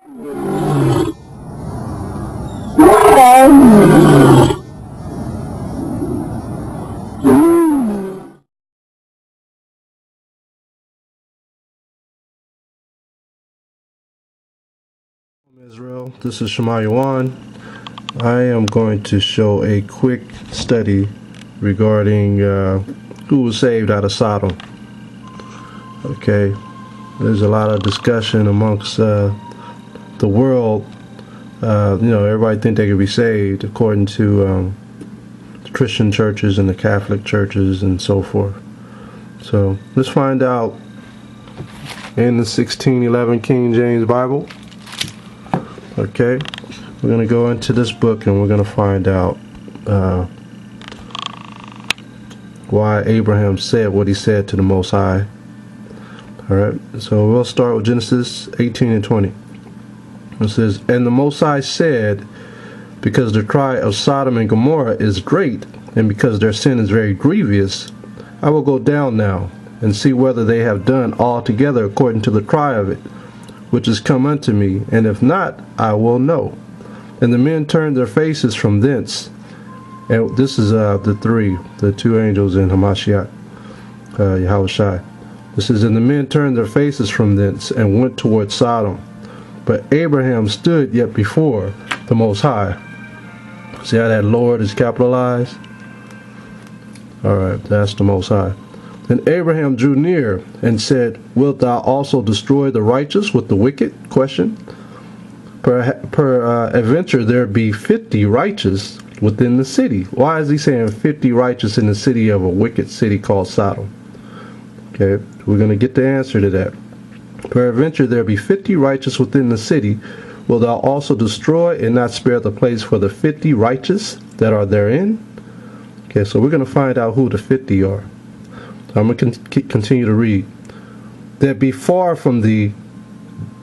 Israel, this is Shemayawan. I am going to show a quick study regarding who was saved out of Sodom. Okay, there's a lot of discussion amongst the world. Everybody think they could be saved according to the Christian churches and the Catholic churches and so forth. So let's find out in the 1611 King James Bible. Okay, we're going to go into this book and we're going to find out why Abraham said what he said to the Most High. Alright, so we'll start with Genesis 18 and 20. It says, "And the Most High said, because the cry of Sodom and Gomorrah is great, and because their sin is very grievous, I will go down now, and see whether they have done altogether according to the cry of it, which is come unto me, and if not, I will know. And the men turned their faces from thence." And this is the two angels in Hamashiach, Yahushai. This is, "And the men turned their faces from thence, and went toward Sodom. But Abraham stood yet before the Most High." See how that Lord is capitalized? Alright, that's the Most High. "And Abraham drew near and said, Wilt thou also destroy the righteous with the wicked?" Question. Peradventure there be 50 righteous within the city. Why is he saying 50 righteous in the city of a wicked city called Sodom? Okay, we're going to get the answer to that. "Peradventure there be 50 righteous within the city. Wilt thou also destroy and not spare the place for the 50 righteous that are therein?" Okay, so we're going to find out who the 50 are. I'm going to continue to read. "That be far from thee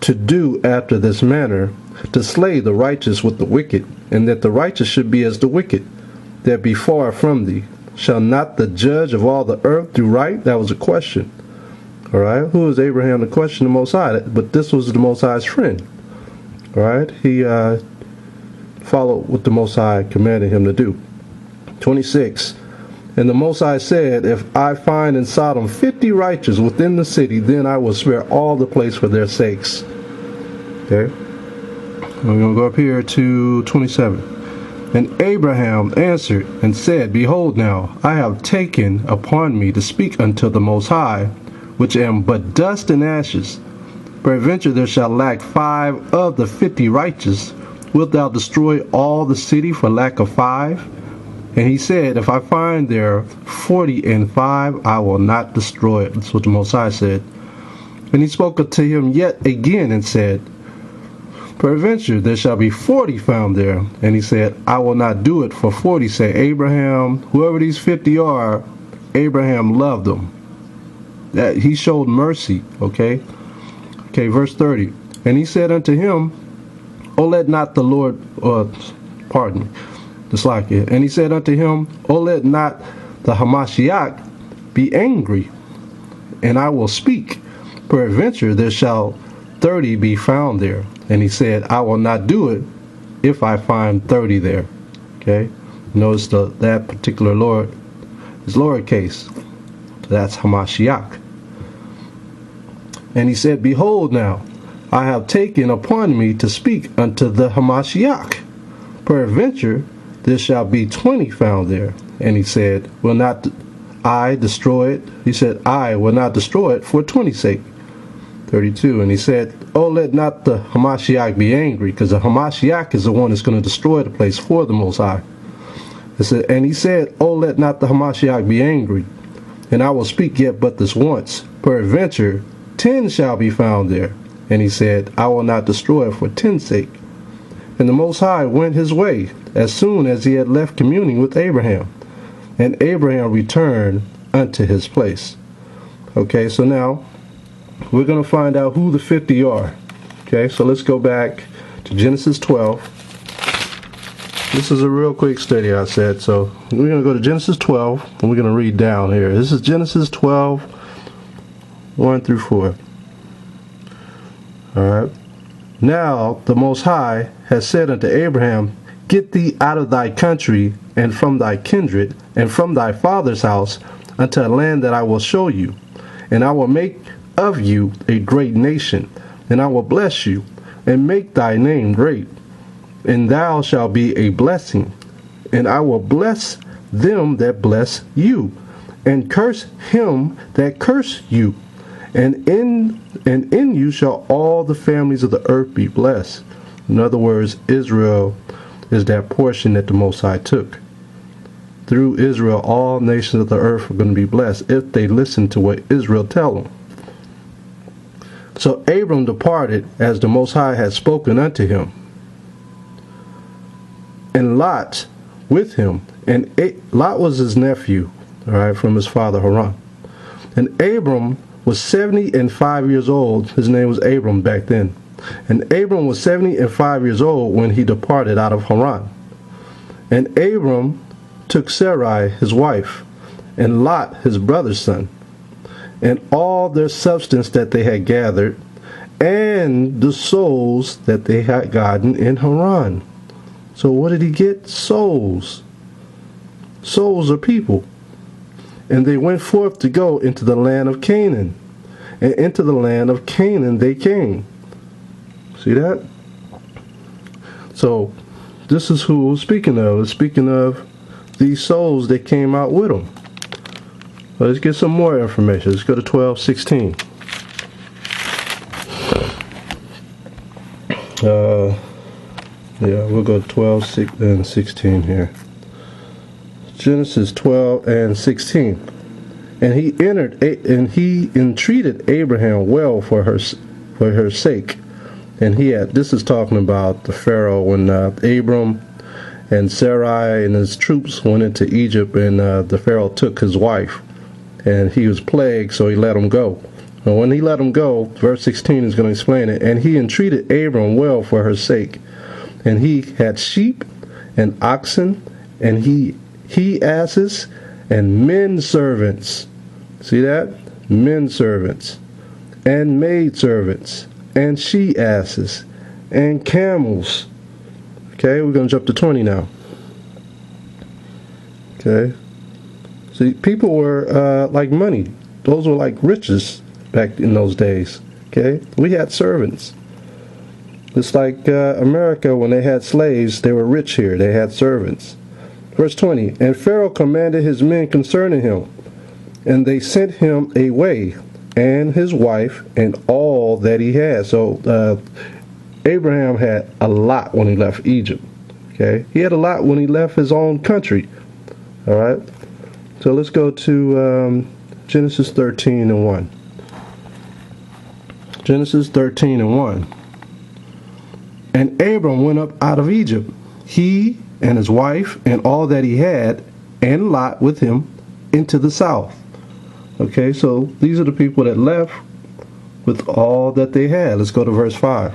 to do after this manner, to slay the righteous with the wicked, and that the righteous should be as the wicked. That be far from thee. Shall not the judge of all the earth do right?" That was a question. All right, who is Abraham to question the Most High? But this was the Most High's friend. All right, he followed what the Most High commanded him to do. 26. "And the Most High said, If I find in Sodom 50 righteous within the city, then I will spare all the place for their sakes." Okay, we're going to go up here to 27. "And Abraham answered and said, Behold now, I have taken upon me to speak unto the Most High, which am but dust and ashes. Peradventure there shall lack 5 of the 50 righteous. Wilt thou destroy all the city for lack of 5? And he said, If I find there 45, I will not destroy it." That's what the Most High said. "And he spoke unto him yet again and said, Peradventure there shall be 40 found there. And he said, I will not do it for 40. Say Abraham, whoever these 50 are, Abraham loved them. That he showed mercy." Okay. Okay, verse 30. "And he said unto him, O let not the Lord, pardon me, and he said unto him, O let not the Hamashiach be angry, and I will speak. Peradventure there shall 30 be found there. And he said, I will not do it if I find 30 there." Okay, notice that particular Lord is lowercase. That's Hamashiach. "And he said, Behold now, I have taken upon me to speak unto the Hamashiach. Peradventure there shall be 20 found there. And he said, Will not I destroy it? He said, I will not destroy it for 20's sake." 32. "And he said, Oh, let not the Hamashiach be angry," because the Hamashiach is the one that's going to destroy the place for the Most High. It said, "And he said, Oh, let not the Hamashiach be angry, and I will speak yet but this once. Peradventure 10 shall be found there. And he said, I will not destroy it for 10's sake. And the Most High went his way as soon as he had left communing with Abraham. And Abraham returned unto his place." Okay, so now we're going to find out who the 50 are. Okay, so let's go back to Genesis 12. This is a real quick study, I said. So we're going to go to Genesis 12, and we're going to read down here. This is Genesis 12, 1 through 4. All right. Now the Most High has said unto Abraham, Get thee out of thy country, and from thy kindred, and from thy father's house, unto a land that I will show you. And I will make of you a great nation, and I will bless you, and make thy name great. And thou shalt be a blessing. And I will bless them that bless you, and curse him that curse you. And in you shall all the families of the earth be blessed. In other words, Israel is that portion that the Most High took. Through Israel, all nations of the earth are going to be blessed if they listen to what Israel tell them. So Abram departed as the Most High had spoken unto him, and Lot with him. And Lot was his nephew, all right, from his father Haran. And Abram was 75 years old. His name was Abram back then. And Abram was 75 years old when he departed out of Haran. And Abram took Sarai his wife, and Lot his brother's son, and all their substance that they had gathered, and the souls that they had gotten in Haran. So what did he get? Souls. Souls are people. And they went forth to go into the land of Canaan. And into the land of Canaan they came. See that? So this is who we're speaking of. It's speaking of these souls that came out with them. Well, let's get some more information. Let's go to 12:16. Yeah, we'll go to 12 and 16 here. Genesis 12 and 16. And he entreated Abraham well for her sake. And this is talking about the Pharaoh when Abram and Sarai and his troops went into Egypt, and the Pharaoh took his wife, and he was plagued, so he let him go. And when he let him go, verse 16 is going to explain it. And he entreated Abram well for her sake. And he had sheep and oxen, and he asses, and men servants. See that? Men servants, and maid servants, and she asses, and camels. Okay, we're going to jump to 20 now. Okay. See, people were like money. Those were like riches back in those days. Okay, we had servants. It's like America, when they had slaves, they were rich here. They had servants. Verse 20, and Pharaoh commanded his men concerning him, and they sent him away, and his wife, and all that he had. So Abraham had a lot when he left Egypt. Okay, he had a lot when he left his own country. All right, so let's go to Genesis 13 and 1. Genesis 13 and 1. And Abram went up out of Egypt, he and his wife, and all that he had, and Lot with him, into the south. Okay, so these are the people that left with all that they had. Let's go to verse 5.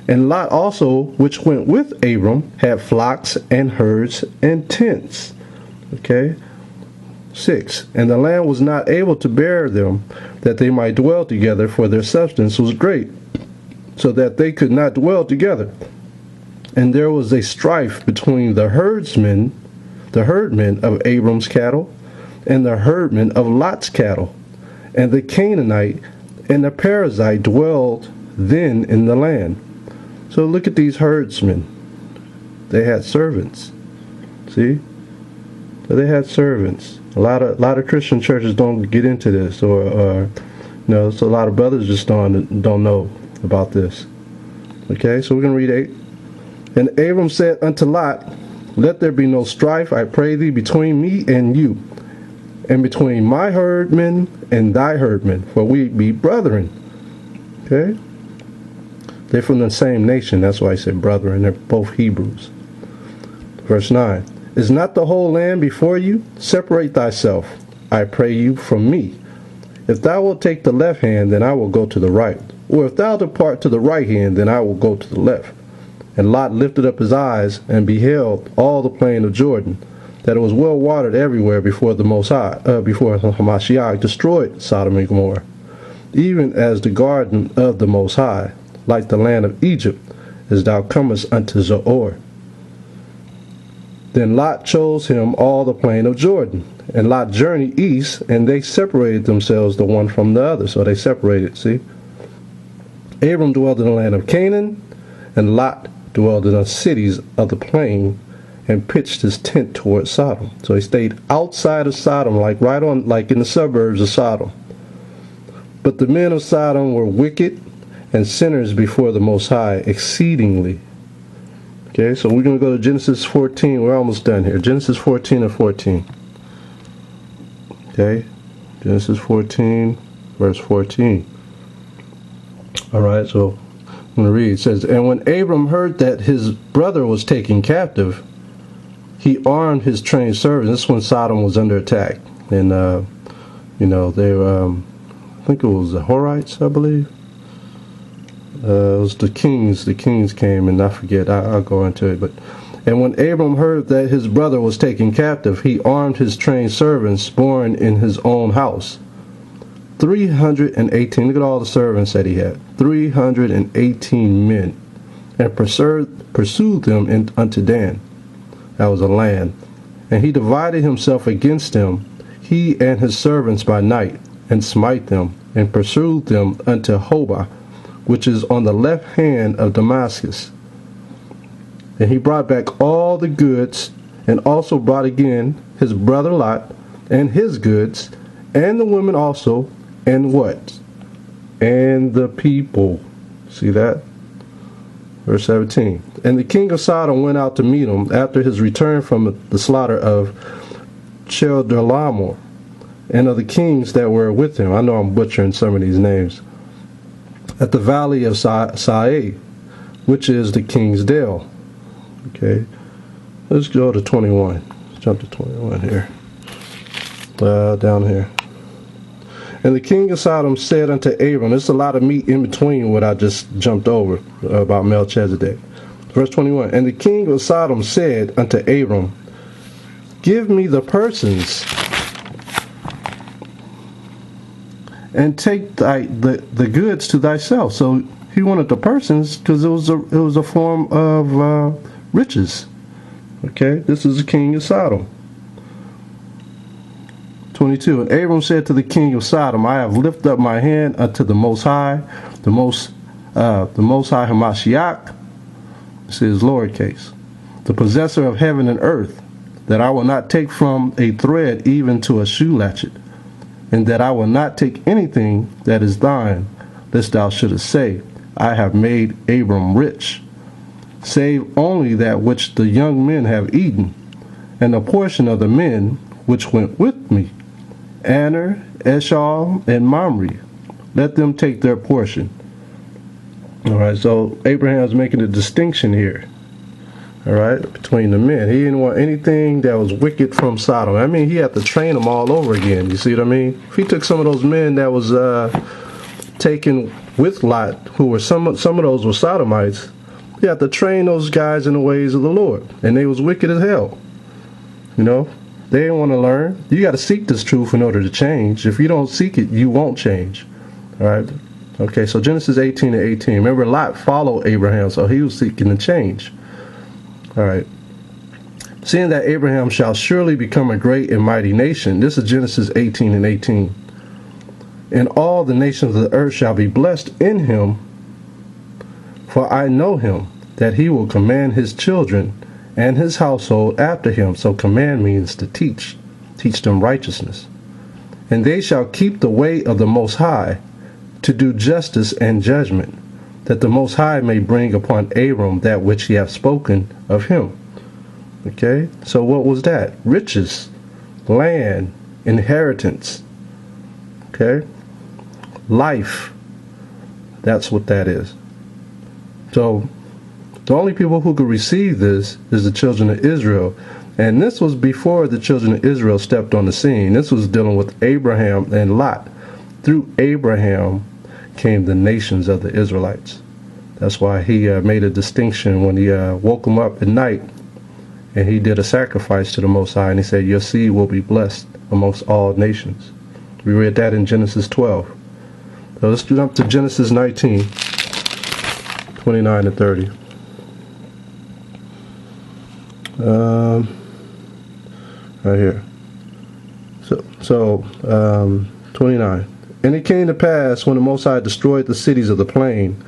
And Lot also, which went with Abram, had flocks and herds and tents. Okay, 6. And the land was not able to bear them, that they might dwell together, for their substance was great, so that they could not dwell together. And there was a strife between the herdmen of Abram's cattle, and the herdmen of Lot's cattle. And the Canaanite and the Perizzite dwelled then in the land. So look at these herdsmen. They had servants. See? So they had servants. A lot of Christian churches don't get into this, or so a lot of brothers just don't know about this. Okay, so we're going to read 8. And Abram said unto Lot, Let there be no strife, I pray thee, between me and you, and between my herdmen and thy herdmen, for we be brethren. Okay? They're from the same nation, that's why I said brethren. They're both Hebrews. Verse 9. Is not the whole land before you? Separate thyself, I pray you, from me. If thou wilt take the left hand, then I will go to the right. Or if thou depart to the right hand, then I will go to the left. And Lot lifted up his eyes, and beheld all the plain of Jordan, that it was well watered everywhere before the Most High, before Hamashiach destroyed Sodom and Gomorrah, even as the garden of the Most High. like the land of Egypt, as thou comest unto Zoar. Then Lot chose him all the plain of Jordan. And Lot journeyed east, and they separated themselves the one from the other. So they separated, see? Abram dwelled in the land of Canaan, and Lot dwelled in the cities of the plain, and pitched his tent toward Sodom. So he stayed outside of Sodom, like in the suburbs of Sodom. But the men of Sodom were wicked and sinners before the Most High exceedingly. Okay, so we're going to go to Genesis 14. We're almost done here. Genesis 14 and 14. Okay, Genesis 14, verse 14. All right, so I'm going to read. It says, and when Abram heard that his brother was taken captive, he armed his trained servants. This is when Sodom was under attack. And, they were, I think it was the Horites, I believe. It was the kings. The kings came, and I forget. I'll go into it. And when Abram heard that his brother was taken captive, he armed his trained servants born in his own house. 318. Look at all the servants that he had. 318 men, and pursued them unto Dan. That was a land. And he divided himself against them, he and his servants by night, and smite them, and pursued them unto Hobah, which is on the left hand of Damascus. And he brought back all the goods, and also brought again his brother Lot, and his goods, and the women also, and what? And the people. See that? Verse 17. And the king of Sodom went out to meet him after his return from the slaughter of Chedorlaomer, and of the kings that were with him. I know I'm butchering some of these names. At the valley of Sae, which is the king's dale. Okay, let's go to 21. Let's jump to 21 here. Down here. And the king of Sodom said unto Abram, there's a lot of meat in between what I just jumped over about Melchizedek. Verse 21. And the king of Sodom said unto Abram, give me the persons, and take the goods to thyself. So he wanted the persons because it was a form of riches. Okay, this is the king of Sodom. 22. And Abram said to the king of Sodom, I have lifted up my hand unto the Most High, the Most High Hamashiach, this is lowercase, the possessor of heaven and earth, that I will not take from a thread even to a shoe latchet, and that I will not take anything that is thine, lest thou shouldest say, I have made Abram rich, save only that which the young men have eaten, and a portion of the men which went with me, Aner, Eshal, and Mamre. Let them take their portion. All right, so Abraham's making a distinction here. All right, between the men. He didn't want anything that was wicked from Sodom. I mean, he had to train them all over again. You see what I mean? If he took some of those men that was taken with Lot, who were some of those were Sodomites, he had to train those guys in the ways of the Lord, and they was wicked as hell. You know, they didn't want to learn. You got to seek this truth in order to change. If you don't seek it, you won't change. All right. Okay, so Genesis 18 and 18. Remember, Lot followed Abraham, so he was seeking to change. All right. Seeing that Abraham shall surely become a great and mighty nation. This is Genesis 18 and 18. And all the nations of the earth shall be blessed in him, for I know him, that he will command his children and his household after him. So command means to teach them righteousness. And they shall keep the way of the Most High, to do justice and judgment, that the Most High may bring upon Abram that which he hath spoken of him. Okay, so what was that? Riches, land, inheritance, okay, life. That's what that is. So the only people who could receive this is the children of Israel. And this was before the children of Israel stepped on the scene. This was dealing with Abraham and Lot. Through Abraham came the nations of the Israelites. That's why he made a distinction when he woke them up at night, and he did a sacrifice to the Most High, and he said, your seed will be blessed amongst all nations. We read that in Genesis 12. So let's jump to Genesis 19. 29 and 30. Right here. So 29. And it came to pass when the Most High destroyed the cities of the plain,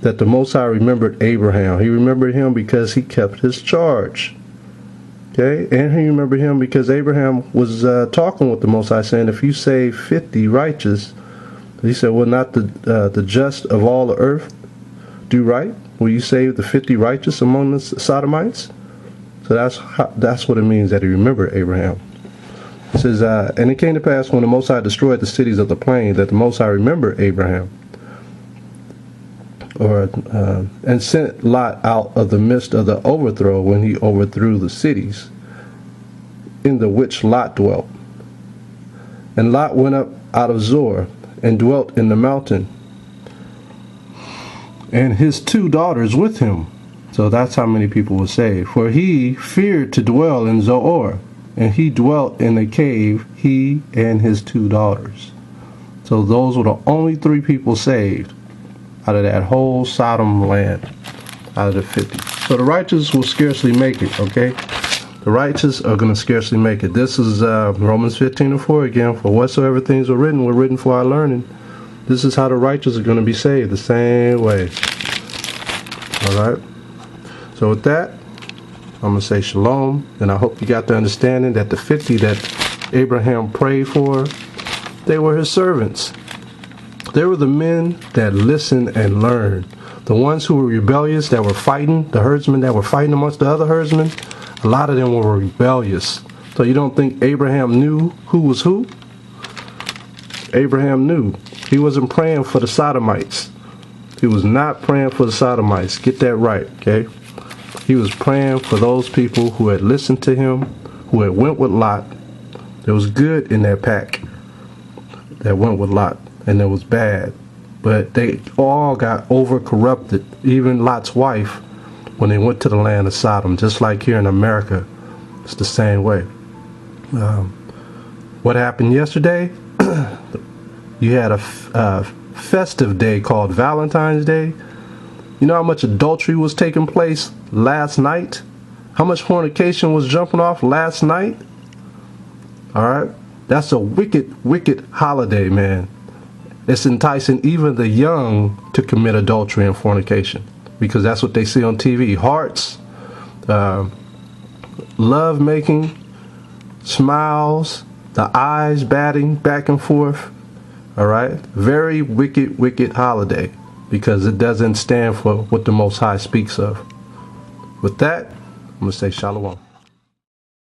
that the Most High remembered Abraham. He remembered him because he kept his charge. Okay, and he remembered him because Abraham was talking with the Most High, saying, if you save 50 righteous, he said, will not the just of all the earth do right? Will you save the 50 righteous among the Sodomites? So that's what it means that he remembered Abraham. It says, and it came to pass when the Most High destroyed the cities of the plain, that the Most High remembered Abraham, and sent Lot out of the midst of the overthrow, when he overthrew the cities in the which Lot dwelt. And Lot went up out of Zoar, and dwelt in the mountain, and his 2 daughters with him. So that's how many people were saved. For he feared to dwell in Zoar, and he dwelt in a cave, he and his 2 daughters. So those were the only 3 people saved out of that whole Sodom land, out of the 50. So the righteous will scarcely make it, okay? The righteous are going to scarcely make it. This is Romans 15 and 4 again. For whatsoever things were written for our learning. This is how the righteous are going to be saved, the same way. All right? So with that, I'm going to say shalom. And I hope you got the understanding that the 50 that Abraham prayed for, they were his servants. They were the men that listened and learned. The ones who were rebellious, that were fighting, the herdsmen that were fighting amongst the other herdsmen, a lot of them were rebellious. So you don't think Abraham knew who was who? Abraham knew. He wasn't praying for the Sodomites. He was not praying for the Sodomites. Get that right, okay? He was praying for those people who had listened to him, who had went with Lot. There was good in that pack that went with Lot, and there was bad. But they all got over-corrupted, even Lot's wife, when they went to the land of Sodom. Just like here in America, it's the same way. What happened yesterday? You had a festive day called Valentine's Day. You know how much adultery was taking place last night? How much fornication was jumping off last night? Alright? That's a wicked, wicked holiday, man. It's enticing even the young to commit adultery and fornication, because that's what they see on TV. Hearts, love making, smiles, the eyes batting back and forth. All right, very wicked, wicked holiday, because it doesn't stand for what the Most High speaks of. With that, I'm going to say shalom.